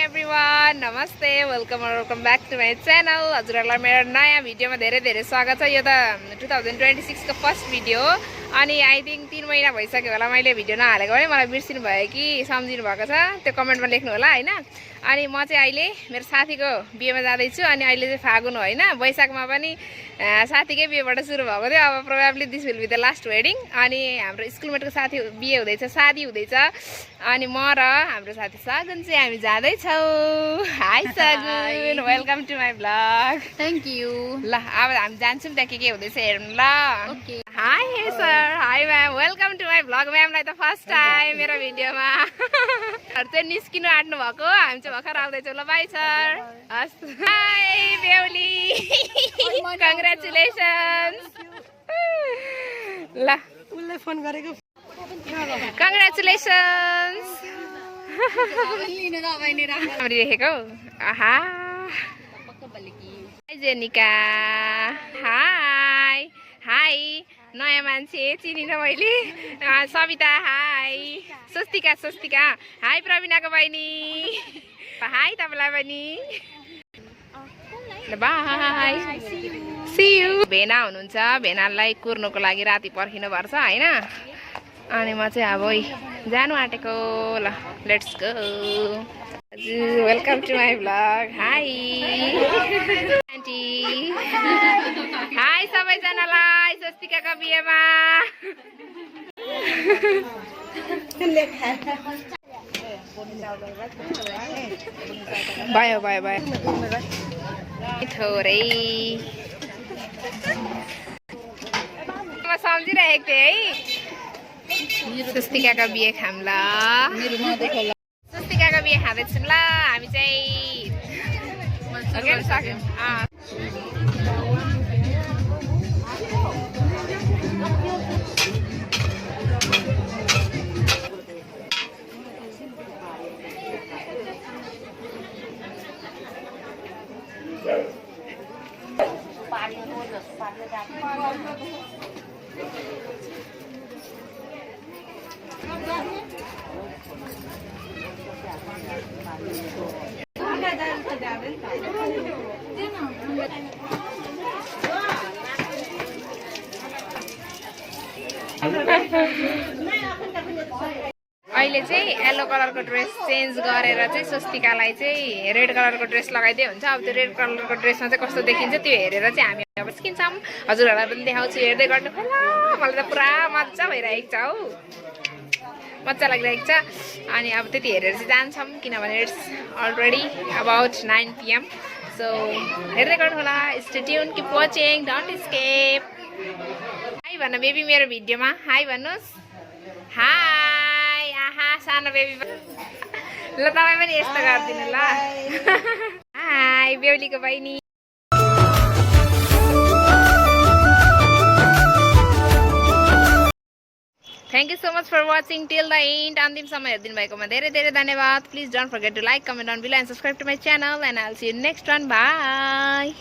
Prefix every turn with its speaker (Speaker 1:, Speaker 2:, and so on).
Speaker 1: Everyone नमस्ते welcome back to my channel हजुरहरूलाई मेरो नयाँ भिडियोमा धेरै धेरै स्वागत छ। यो त 2026 को फर्स्ट भिडियो हो अनि आई थिंक 3 महिना भइसक्यो होला मैले भिडियो नहालेको भने मलाई बिर्सिनु भयो कि सम्झिनु भएको छ त्यो कमेन्टमा लेख्नु होला हैन। अनि म चाहिँ अहिले मेरो साथीको बिहेमा जाँदै छु अनि अहिले चाहिँ फागुन हो हैन, वैशाखमा पनि साथीकै बिहेबाट सुरु भएको थियो। अब probably this will be the last wedding अनि हाम्रो स्कुलमेटको साथी बिहे हुँदैछ, शादी हुँदैछ अनि म र हाम्रो साथी सगुन चाहिँ हामी जाँदै छौं। Hi Sagun, welcome to my blog.
Speaker 2: Thank you.
Speaker 1: ल अब हामी जान्छौँ त्यहाँ के हुँदैछ हेर्नु ल।
Speaker 2: Okay.
Speaker 1: Hi hey sir, hi ma'am, welcome to my blog. म्यामलाई त फर्स्ट टाइम मेरो भिडियोमा चाहिँ निस्किनु आँट्नु भएको, हामी चाहिँ भर्खर आउँदैछौँ। ल बाई सर। हस्। हाई बेहुली, कङ्ग्रेचुलेसन्स। ल
Speaker 2: उसले फोन गरेको
Speaker 1: कङ्ग्रेचुलेसन्स। राम्ररी देखेको। आहा हाई जेनिका, हाई हाई नयाँ मान्छे चिनिन मैले। सविता हाई, स्वस्तिका स्वस्तिका हाई, प्रवीणाको बहिनी हाई तपाईँलाई पनि बाई, सी यू। भेना हुनुहुन्छ, भेनालाई कुर्नुको लागि राति पर्खिनु पर्छ हैन। अनि म चाहिँ अब जानु आँटेको। ल लेट्स गो। हजुर welcome to my blog. Hi aunty, hi सबैजनालाई स्वस्तिकाको बिहेमा। भयो भयो भयो थोरै म सम्झिरहेको थिएँ है। स्वस्तिकाको बिहे खाम ल, स्वस्तिकाको बिहे खाँदैछौँ ल हामी चाहिँ। सक्यौँ। अहिले चाहिँ येलो कलरको ड्रेस चेन्ज गरेर चाहिँ स्वस्तिकालाई चाहिँ रेड कलरको ड्रेस लगाइदिए हुन्छ। अब त्यो रेड कलरको ड्रेसमा चाहिँ कस्तो देखिन्छ त्यो हेरेर चाहिँ हामी अब स्किन्छौँ। हजुरहरूलाई पनि देखाउँछु, हेर्दै गर्नु होला। मलाई त पुरा मजा भइरहेको छ हौ, मजा लागिरहेको छ। अनि अब त्यति हेरेर चाहिँ जान्छौँ किनभने it's already about 9 PM। So हेर्दै गर्नु होला। Stay tuned, keep watching, don't skip. Hi भन्नु बेबी मेरो भिडियोमा, हाई भन्नुहोस्। हाई, आहा सानो बेबी। ल तपाईँ पनि यस्तो गरिदिनु ल। हाई बेहुलीको बहिनी। Thank you so much for watching till the end. अन्तिमसम्म हेरिदिनु भएकोमा धेरै धेरै धन्यवाद। Please don't forget to like, comment down below and subscribe to my channel and I'll see you next one. Bye.